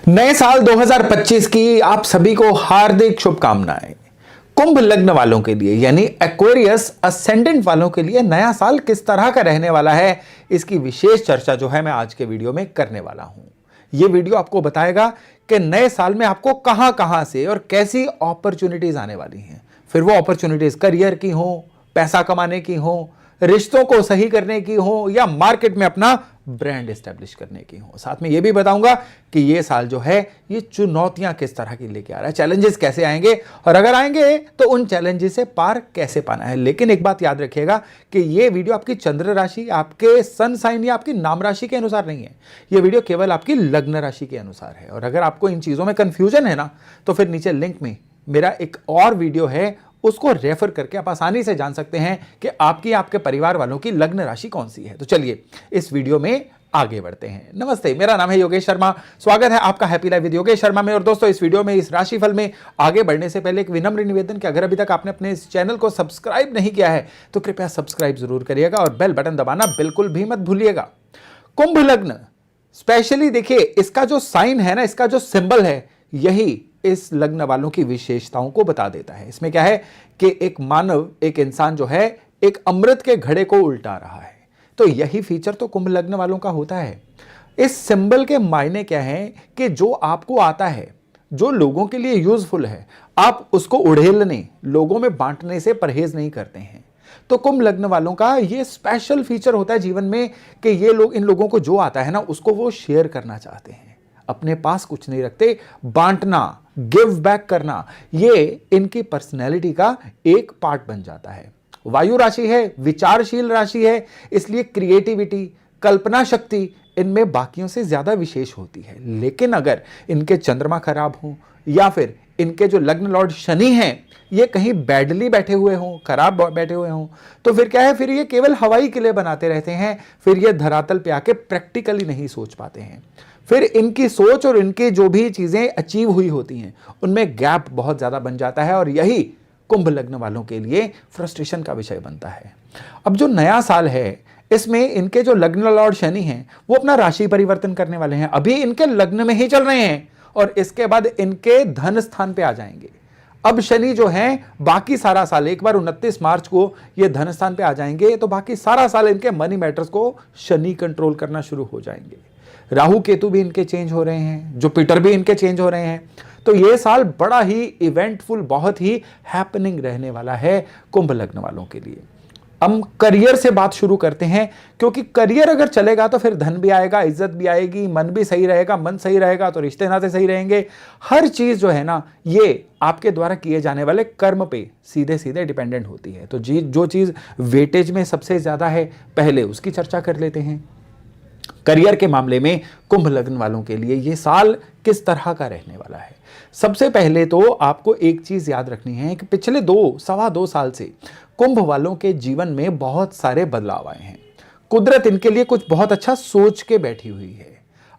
नए साल 2025 की आप सभी को हार्दिक शुभकामनाएं। कुंभ लग्न वालों के लिए यानी एक्वेरियस असेंडेंट वालों के लिए नया साल किस तरह का रहने वाला है, इसकी विशेष चर्चा जो है मैं आज के वीडियो में करने वाला हूं। यह वीडियो आपको बताएगा कि नए साल में आपको कहां कहां से और कैसी अपॉर्चुनिटीज आने वाली हैं। फिर वो अपॉर्चुनिटीज करियर की हो, पैसा कमाने की हो, रिश्तों को सही करने की हो या मार्केट में अपना ब्रांड एस्टेब्लिश करने की हो। साथ में यह भी बताऊंगा कि यह साल जो है ये चुनौतियां किस तरह की लेके आ रहा है, चैलेंजेस कैसे आएंगे और अगर आएंगे तो उन चैलेंजेस से पार कैसे पाना है। लेकिन एक बात याद रखिएगा कि यह वीडियो आपकी चंद्र राशि, आपके सन साइन या आपकी नाम राशि के अनुसार नहीं है। यह वीडियो केवल आपकी लग्न राशि के अनुसार है। और अगर आपको इन चीजों में कंफ्यूजन है ना, तो फिर नीचे लिंक में मेरा एक और वीडियो है, उसको रेफर करके आप आसानी से जान सकते हैं कि आपके परिवार वालों की लग्न राशि कौन सी है। तो चलिए इस वीडियो में आगे बढ़ते हैं। नमस्ते, मेरा नाम है योगेश शर्मा। स्वागत है आपका happy life with Yogesh Sharma में। और दोस्तों, इस वीडियो में इस राशिफल में आगे बढ़ने से पहले एक विनम्र निवेदन कि अगर अभी तक आपने अपने इस चैनल को सब्सक्राइब नहीं किया है तो कृपया सब्सक्राइब जरूर करिएगा और बेल बटन दबाना बिल्कुल भी मत भूलिएगा। कुंभ लग्न स्पेशली देखिए, इसका जो साइन है ना, इसका जो सिंबल है, यही इस लग्न वालों की विशेषताओं को बता देता है। इसमें क्या है कि एक मानव, एक इंसान जो है एक अमृत के घड़े को उल्टा रहा है। तो यही फीचर तो कुंभ लग्न वालों का होता है। इस सिंबल के मायने क्या है कि जो आपको आता है, जो लोगों के लिए यूजफुल है, आप उसको उड़ेलने, लोगों में बांटने से परहेज नहीं करते हैं। तो कुंभ लग्न वालों का ये स्पेशल फीचर होता है जीवन में कि ये लोग, इन लोगों को जो आता है ना, उसको वो शेयर करना चाहते हैं। अपने पास कुछ नहीं रखते, बांटना, गिव बैक करना, ये इनकी पर्सनैलिटी का एक पार्ट बन जाता है। वायु राशि है, विचारशील राशि है, इसलिए क्रिएटिविटी, कल्पना शक्ति इनमें बाकियों से ज्यादा विशेष होती है। लेकिन अगर इनके चंद्रमा खराब हो या फिर इनके जो लग्न लॉर्ड शनि हैं ये कहीं बैडली बैठे हुए हों, खराब बैठे हुए हों, तो फिर क्या है, फिर ये केवल हवाई किले बनाते रहते हैं। फिर ये धरातल पे आके प्रैक्टिकली नहीं सोच पाते हैं। फिर इनकी सोच और इनकी जो भी चीजें अचीव हुई होती हैं उनमें गैप बहुत ज्यादा बन जाता है और यही कुंभ लग्न वालों के लिए फ्रस्ट्रेशन का विषय बनता है। अब जो नया साल है, इसमें इनके जो लग्न लॉर्ड शनि हैं वो अपना राशि परिवर्तन करने वाले हैं। अभी इनके लग्न में ही चल रहे हैं और इसके बाद इनके धन स्थान पे आ जाएंगे। अब शनि जो है बाकी सारा साल, एक बार 29 मार्च को ये धन स्थान पे आ जाएंगे तो बाकी सारा साल इनके मनी मैटर्स को शनि कंट्रोल करना शुरू हो जाएंगे। राहु केतु भी इनके चेंज हो रहे हैं, जुपिटर भी इनके चेंज हो रहे हैं। तो ये साल बड़ा ही इवेंटफुल, बहुत ही हैपनिंग रहने वाला है कुंभ लग्न वालों के लिए। हम करियर से बात शुरू करते हैं, क्योंकि करियर अगर चलेगा तो फिर धन भी आएगा, इज्जत भी आएगी, मन भी सही रहेगा। मन सही रहेगा तो रिश्ते नाते सही रहेंगे। हर चीज जो है ना, ये आपके द्वारा किए जाने वाले कर्म पे सीधे सीधे डिपेंडेंट होती है। तो जो चीज वेटेज में सबसे ज्यादा है, पहले उसकी चर्चा कर लेते हैं। करियर के मामले में कुंभ लग्न वालों के लिए यह साल किस तरह का रहने वाला है। सबसे पहले तो आपको एक चीज याद रखनी है कि पिछले सवा दो साल से कुंभ वालों के जीवन में बहुत सारे बदलाव आए हैं। कुदरत इनके लिए कुछ बहुत अच्छा सोच के बैठी हुई है।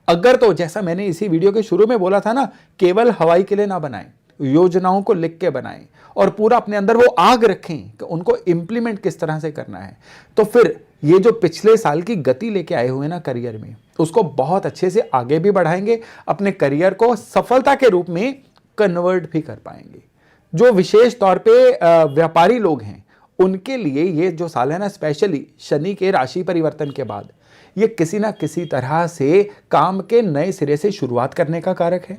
अगर तो जैसा मैंने इसी वीडियो के शुरू में बोला था ना, केवल हवाई किले ना बनाएं, योजनाओं को लिख के बनाएं और पूरा अपने अंदर वो आग रखें कि उनको इंप्लीमेंट किस तरह से करना है, तो फिर ये जो पिछले साल की गति लेके आए हुए ना करियर में, उसको बहुत अच्छे से आगे भी बढ़ाएंगे, अपने करियर को सफलता के रूप में कन्वर्ट भी कर पाएंगे। जो विशेष तौर पे व्यापारी लोग हैं उनके लिए ये जो साल है ना, स्पेशली शनि के राशि परिवर्तन के बाद, ये किसी ना किसी तरह से काम के नए सिरे से शुरुआत करने का कारक है,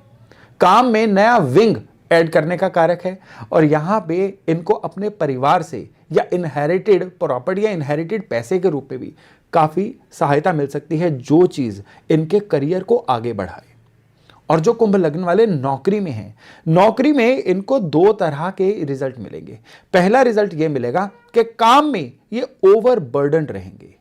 काम में नया विंग ऐड करने का कारक है। और यहां पे इनको अपने परिवार से या इनहेरिटेड प्रॉपर्टी या इनहेरिटेड पैसे के रूप में भी काफी सहायता मिल सकती है, जो चीज इनके करियर को आगे बढ़ाए। और जो कुंभ लग्न वाले नौकरी में हैं, नौकरी में इनको दो तरह के रिजल्ट मिलेंगे। पहला रिजल्ट ये मिलेगा कि काम में ये ओवर बर्डन रहेंगे।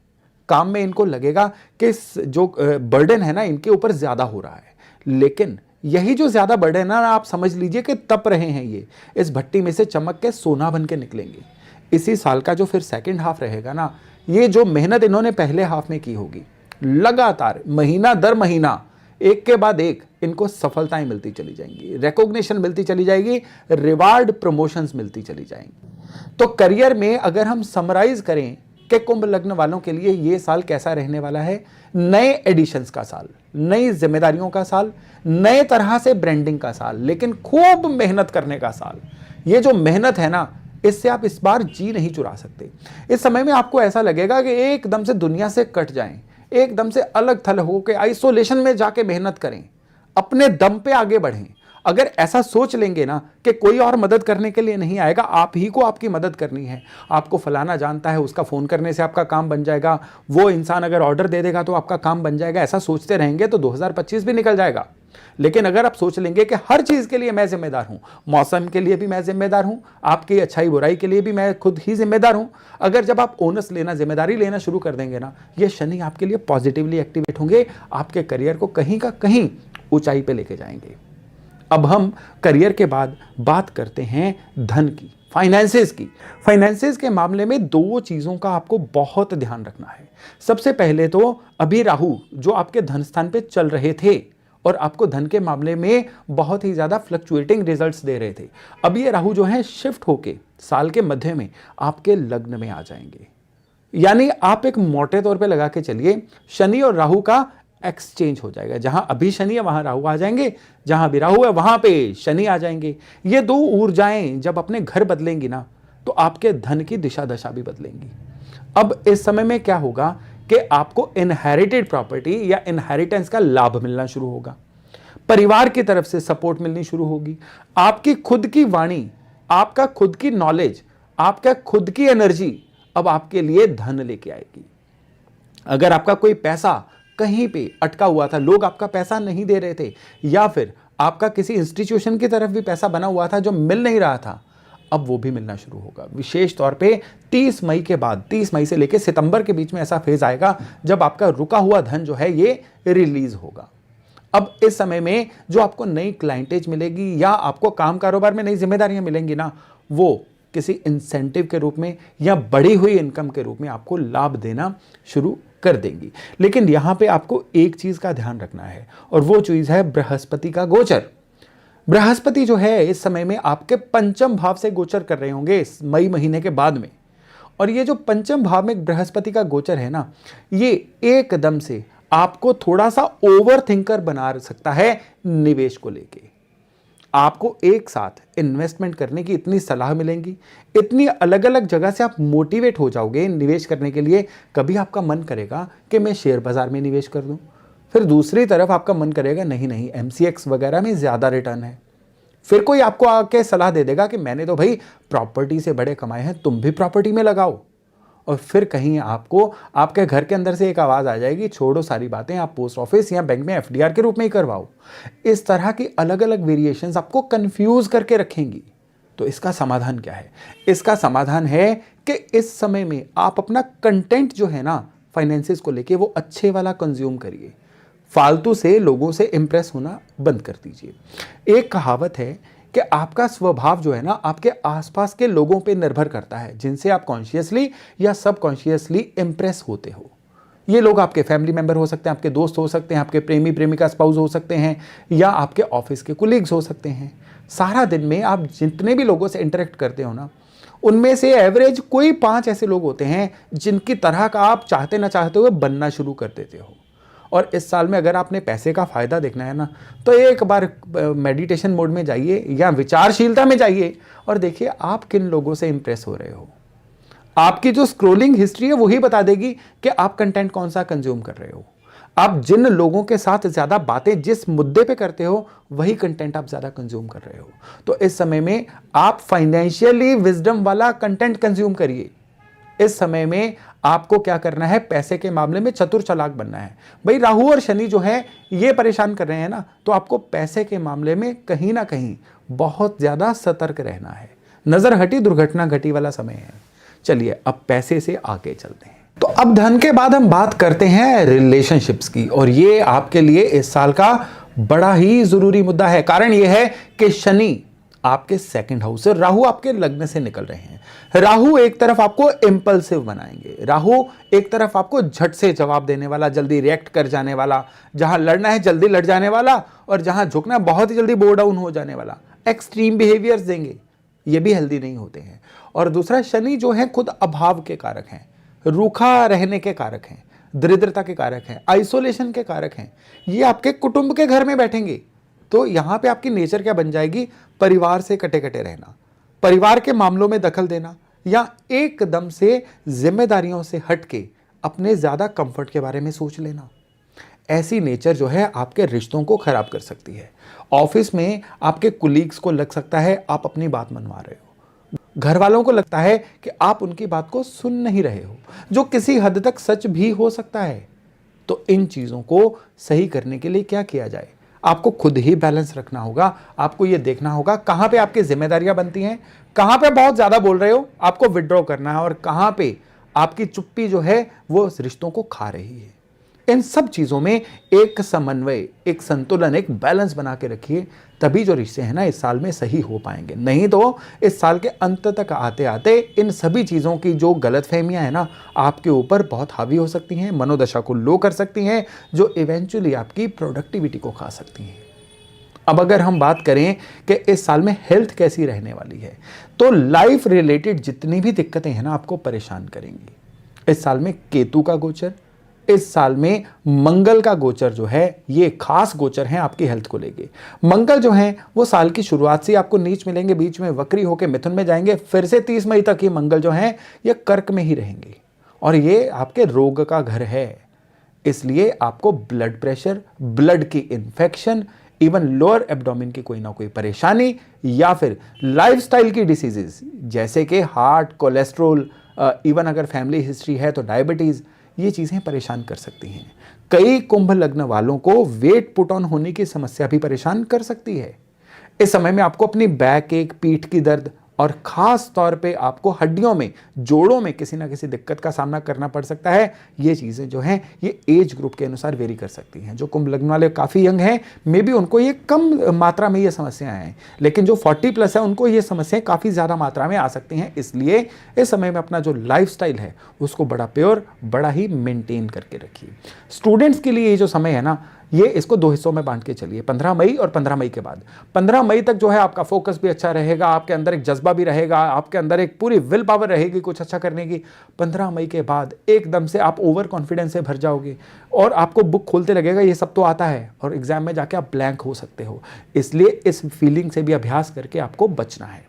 काम में इनको लगेगा कि जो बर्डन है ना, इनके ऊपर ज्यादा हो रहा है। लेकिन यही जो ज्यादा बर्डन है ना, आप समझ लीजिए कि तप रहे हैं ये, इस भट्टी में से चमक के सोना बन के निकलेंगे। इसी साल का जो फिर सेकंड हाफ रहेगा ना, ये जो मेहनत इन्होंने पहले हाफ में की होगी, लगातार महीना दर महीना एक के बाद एक इनको सफलताएं मिलती चली जाएंगी, रिकॉग्निशन मिलती चली जाएगी, रिवार्ड, प्रमोशंस मिलती चली जाएंगी। तो करियर में अगर हम समराइज करें कि कुंभ लग्न वालों के लिए ये साल कैसा रहने वाला है। नए एडिशंस का साल, नई जिम्मेदारियों का साल, नए तरह से ब्रांडिंग का साल, लेकिन खूब मेहनत करने का साल। ये जो मेहनत है ना, इससे आप इस बार जी नहीं चुरा सकते। इस समय में आपको ऐसा लगेगा कि एकदम से दुनिया से कट जाएं, एकदम से अलग थलग होकर आइसोलेशन में जाके मेहनत करें, अपने दम पे आगे बढ़ें। अगर ऐसा सोच लेंगे ना कि कोई और मदद करने के लिए नहीं आएगा, आप ही को आपकी मदद करनी है, आपको फलाना जानता है, उसका फोन करने से आपका काम बन जाएगा, वो इंसान अगर ऑर्डर दे देगा तो आपका काम बन जाएगा, ऐसा सोचते रहेंगे तो 2025 भी निकल जाएगा। लेकिन अगर आप सोच लेंगे कि हर चीज के लिए मैं जिम्मेदार हूं, मौसम के लिए भी मैं जिम्मेदार हूं, आपकी अच्छाई बुराई के लिए भी मैं खुद ही जिम्मेदार हूं, अगर जब आप ओनस लेना, जिम्मेदारी लेना शुरू कर देंगे ना, ये शनि आपके लिए पॉजिटिवली एक्टिवेट होंगे, आपके करियर को कहीं का कहीं ऊंचाई पे लेके जाएंगे। अब हम करियर के बाद बात करते हैं धन की, फाइनेंसेस की। फाइनेंसेस के मामले में दो चीजों का आपको बहुत ध्यान रखना है। सबसे पहले तो अभी राहु जो आपके धन स्थान पे चल रहे थे और आपको धन के मामले में बहुत ही ज्यादा फ्लक्चुएटिंग रिजल्ट्स दे रहे थे, अब ये राहु जो है शिफ्ट होके साल के मध्य में आपके लग्न में आ जाएंगे। यानी आप एक मोटे तौर पे लगा के चलिए, शनि और राहु का एक्सचेंज हो जाएगा। जहां अभी शनि है वहां राहु आ जाएंगे, जहां भी राहु है वहां पे शनि आ जाएंगे। ये दो ऊर्जाएं जब अपने घर बदलेंगी ना, तो आपके धन की दिशा दशा भी बदलेंगी। अब इस समय में क्या होगा कि आपको इनहेरिटेड प्रॉपर्टी या इनहेरिटेंस का लाभ मिलना शुरू होगा, परिवार की तरफ से सपोर्ट मिलनी शुरू होगी, आपकी खुद की वाणी, आपका खुद की नॉलेज, आपका खुद की एनर्जी अब आपके लिए धन लेके आएगी। अगर आपका कोई पैसा कहीं पे अटका हुआ था, लोग आपका पैसा नहीं दे रहे थे, या फिर आपका किसी इंस्टीट्यूशन की तरफ भी पैसा बना हुआ था जो मिल नहीं रहा था, अब वो भी मिलना शुरू होगा। विशेष तौर पे 30 मई के बाद, 30 मई से लेकर सितंबर के बीच में ऐसा फेज आएगा जब आपका रुका हुआ धन जो है ये रिलीज होगा। अब इस समय में जो आपको नई क्लाइंटेज मिलेगी या आपको काम कारोबार में नई जिम्मेदारियां मिलेंगी ना, वो किसी इंसेंटिव के रूप में या बढ़ी हुई इनकम के रूप में आपको लाभ देना शुरू कर देंगी। लेकिन यहां पे आपको एक चीज का ध्यान रखना है, और वो चीज है बृहस्पति का गोचर। बृहस्पति जो है इस समय में आपके पंचम भाव से गोचर कर रहे होंगे इस मई महीने के बाद में। और ये जो पंचम भाव में बृहस्पति का गोचर है ना, ये एकदम से आपको थोड़ा सा ओवर थिंकर बना सकता है निवेश को लेके। आपको एक साथ इन्वेस्टमेंट करने की इतनी सलाह मिलेंगी, इतनी अलग अलग जगह से आप मोटिवेट हो जाओगे निवेश करने के लिए। कभी आपका मन करेगा कि मैं शेयर बाजार में निवेश कर दूं, फिर दूसरी तरफ आपका मन करेगा नहीं नहीं MCX वगैरह में ज़्यादा रिटर्न है। फिर कोई आपको आके सलाह दे देगा कि मैंने तो भाई प्रॉपर्टी से बड़े कमाए हैं, तुम भी प्रॉपर्टी में लगाओ। और फिर कहीं आपको आपके घर के अंदर से एक आवाज़ आ जाएगी, छोड़ो सारी बातें, आप पोस्ट ऑफिस या बैंक में FDR के रूप में ही करवाओ। इस तरह की अलग अलग वेरिएशंस आपको कंफ्यूज करके रखेंगी। तो इसका समाधान क्या है? इसका समाधान है कि इस समय में आप अपना कंटेंट जो है ना फाइनेंसेस को लेके, वो अच्छे वाला कंज्यूम करिए। फालतू से लोगों से इंप्रेस होना बंद कर दीजिए। एक कहावत है कि आपका स्वभाव जो है ना आपके आसपास के लोगों पे निर्भर करता है, जिनसे आप कॉन्शियसली या सबकॉन्शियसली इंप्रेस होते हो। ये लोग आपके फैमिली मेंबर हो सकते हैं, आपके दोस्त हो सकते हैं, आपके प्रेमी प्रेमिका स्पाउस हो सकते हैं, या आपके ऑफिस के कुलीग्स हो सकते हैं। सारा दिन में आप जितने भी लोगों से इंटरेक्ट करते हो ना, उनमें से एवरेज कोई 5 ऐसे लोग होते हैं जिनकी तरह का आप चाहते ना चाहते हुए बनना शुरू कर देते हो। और इस साल में अगर आपने पैसे का फायदा देखना है ना, तो एक बार मेडिटेशन मोड में जाइए या विचारशीलता में जाइए और देखिए आप किन लोगों से इंप्रेस हो रहे हो। आपकी जो स्क्रोलिंग हिस्ट्री है वही बता देगी कि आप कंटेंट कौन सा कंज्यूम कर रहे हो। आप जिन लोगों के साथ ज्यादा बातें जिस मुद्दे पे करते हो, वही कंटेंट आप ज्यादा कंज्यूम कर रहे हो। तो इस समय में आप फाइनेंशियली विजडम वाला कंटेंट कंज्यूम करिए। इस समय में आपको क्या करना है, पैसे के मामले में चतुर चालाक बनना है। भाई राहु और शनि जो है ये परेशान कर रहे हैं ना, तो आपको पैसे के मामले में कहीं ना कहीं बहुत ज्यादा सतर्क रहना है। नजर हटी दुर्घटना घटी वाला समय है। चलिए अब पैसे से आगे चलते हैं। तो अब धन के बाद हम बात करते हैं रिलेशनशिप्स की, और ये आपके लिए इस साल का बड़ा ही जरूरी मुद्दा है। कारण यह है कि शनि आपके सेकंड हाउस से, राहु आपके लग्न से निकल रहे हैं। राहु एक तरफ आपको इंपल्सिव बनाएंगे, राहु एक तरफ आपको झट से जवाब देने वाला, जल्दी रिएक्ट कर जाने वाला, जहां लड़ना है जल्दी लड़ जाने वाला, और जहां झुकना है बहुत ही जल्दी बो डाउन हो जाने वाला, एक्सट्रीम बिहेवियर्स देंगे। ये भी हेल्दी नहीं होते हैं। और दूसरा, शनि जो है खुद अभाव के कारक हैं। रूखा रहने के कारक हैं, दरिद्रता के कारक हैं, आइसोलेशन के कारक हैं, ये आपके कुटुंब के घर में बैठेंगे। तो यहां पे आपकी नेचर क्या बन जाएगी? परिवार से कटे कटे रहना, परिवार के मामलों में दखल देना, या एकदम से जिम्मेदारियों से हटके अपने ज्यादा कंफर्ट के बारे में सोच लेना। ऐसी नेचर जो है आपके रिश्तों को खराब कर सकती है। ऑफिस में आपके कुलीग्स को लग सकता है आप अपनी बात मनवा रहे हो, घर वालों को लगता है कि आप उनकी बात को सुन नहीं रहे हो, जो किसी हद तक सच भी हो सकता है। तो इन चीजों को सही करने के लिए क्या किया जाए? आपको खुद ही बैलेंस रखना होगा। आपको यह देखना होगा कहां पे आपकी जिम्मेदारियां बनती हैं, कहां पे बहुत ज्यादा बोल रहे हो, आपको विड्रॉ करना है, और कहां पे आपकी चुप्पी जो है वो रिश्तों को खा रही है। इन सब चीजों में एक समन्वय, एक संतुलन, एक बैलेंस बना के रखिए, तभी जो रिश्ते हैं ना इस साल में सही हो पाएंगे। नहीं तो इस साल के अंत तक आते आते इन सभी चीजों की जो गलतफहमियां हैं ना आपके ऊपर बहुत हावी हो सकती हैं, मनोदशा को लो कर सकती हैं, जो इवेंचुअली आपकी प्रोडक्टिविटी को खा सकती हैं। अब अगर हम बात करें कि इस साल में हेल्थ कैसी रहने वाली है, तो लाइफ रिलेटेड जितनी भी दिक्कतें हैं ना आपको परेशान करेंगी। इस साल में केतु का गोचर, इस साल में मंगल का गोचर जो है ये खास गोचर है आपकी हेल्थ को लेके। मंगल जो है वो साल की शुरुआत से आपको नीच मिलेंगे, बीच में वक्री होकर मिथुन में जाएंगे, फिर से 30 मई तक ये मंगल जो है ये कर्क में ही रहेंगे, और ये आपके रोग का घर है। इसलिए आपको ब्लड प्रेशर, ब्लड की इंफेक्शन, इवन लोअर एब्डोमेन की कोई ना कोई परेशानी, या फिर लाइफस्टाइल की डिसीजेस जैसे कि हार्ट, कोलेस्ट्रोल, इवन अगर फैमिली हिस्ट्री है तो डायबिटीज, ये चीजें परेशान कर सकती हैं। कई कुंभ लग्न वालों को वेट पुट ऑन होने की समस्या भी परेशान कर सकती है। इस समय में आपको अपनी बैक एक, पीठ की दर्द, और खास तौर पे आपको हड्डियों में, जोड़ों में किसी ना किसी दिक्कत का सामना करना पड़ सकता है। ये चीज़ें जो हैं ये एज ग्रुप के अनुसार वेरी कर सकती हैं। जो कुंभ लग्न वाले काफ़ी यंग हैं, मे बी उनको ये कम मात्रा में ये समस्याएं हैं, लेकिन जो 40 प्लस है उनको ये समस्याएं काफ़ी ज़्यादा मात्रा में आ सकती हैं। इसलिए इस समय में अपना जो लाइफस्टाइल है उसको बड़ा प्योर, बड़ा ही मेंटेन करके रखिए। स्टूडेंट्स के लिए ये जो समय है ना, ये इसको 2 हिस्सों में बांट के चलिए, 15 मई और 15 मई के बाद। 15 मई तक जो है आपका फोकस भी अच्छा रहेगा, आपके अंदर एक जज्बा भी रहेगा, आपके अंदर एक पूरी विल पावर रहेगी कुछ अच्छा करने की। 15 मई के बाद एकदम से आप ओवर कॉन्फिडेंस से भर जाओगे और आपको बुक खोलते लगेगा ये सब तो आता है, और एग्जाम में जाके आप ब्लैंक हो सकते हो। इसलिए इस फीलिंग से भी अभ्यास करके आपको बचना है।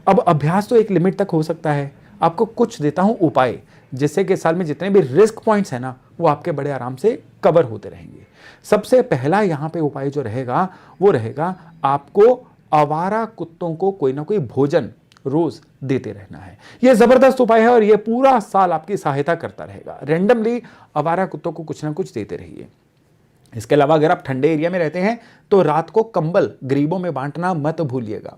अब अभ्यास तो एक लिमिट तक हो सकता है। आपको कुछ देता हूं उपाय, जिससे कि साल में जितने भी रिस्क पॉइंट्स हैं ना वो आपके बड़े आराम से कवर होते रहेंगे। सबसे पहला यहां पे उपाय जो रहेगा वो रहेगा आपको आवारा कुत्तों को कोई ना कोई भोजन रोज देते रहना है। यह जबरदस्त उपाय है और यह पूरा साल आपकी सहायता करता रहेगा। रैंडमली आवारा कुत्तों को कुछ ना कुछ देते रहिए। इसके अलावा अगर आप ठंडे एरिया में रहते हैं तो रात को कंबल गरीबों में बांटना मत भूलिएगा।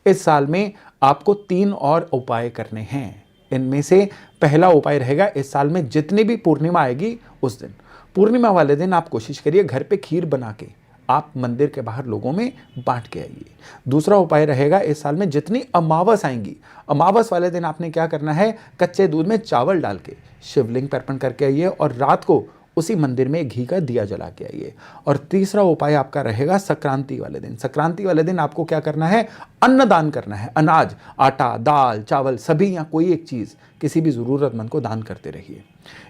इस साल में आपको 3 और उपाय करने हैं। इनमें से पहला उपाय रहेगा, इस साल में जितनी भी पूर्णिमा आएगी उस दिन, पूर्णिमा वाले दिन आप कोशिश करिए घर पे खीर बना के आप मंदिर के बाहर लोगों में बांट के आइए। दूसरा उपाय रहेगा, इस साल में जितनी अमावस आएंगी, अमावस वाले दिन आपने क्या करना है, कच्चे दूध में चावल डाल के शिवलिंग पर अर्पण करके आइए और रात को उसी मंदिर में घी का दिया जला के आइए। और तीसरा उपाय आपका रहेगा संक्रांति वाले दिन। संक्रांति वाले दिन आपको क्या करना है, अन्नदान करना है। अनाज, आटा, दाल, चावल, सभी या कोई एक चीज किसी भी जरूरतमंद को दान करते रहिए।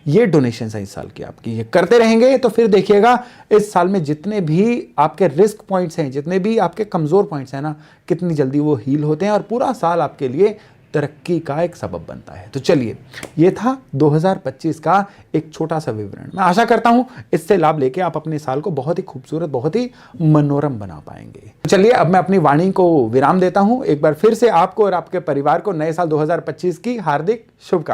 ये डोनेशन है इस साल की आपकी, ये करते रहेंगे तो फिर देखिएगा इस साल में जितने भी आपके रिस्क पॉइंट्स हैं, जितने भी आपके कमजोर पॉइंट्स हैं ना, कितनी जल्दी वो हील होते हैं और पूरा साल आपके लिए तरक्की का एक सबब बनता है। तो चलिए, ये था 2025 का एक छोटा सा विवरण। मैं आशा करता हूं इससे लाभ लेके आप अपने साल को बहुत ही खूबसूरत, बहुत ही मनोरम बना पाएंगे। तो चलिए, अब मैं अपनी वाणी को विराम देता हूं। एक बार फिर से आपको और आपके परिवार को नए साल 2025 की हार्दिक शुभकामनाएं।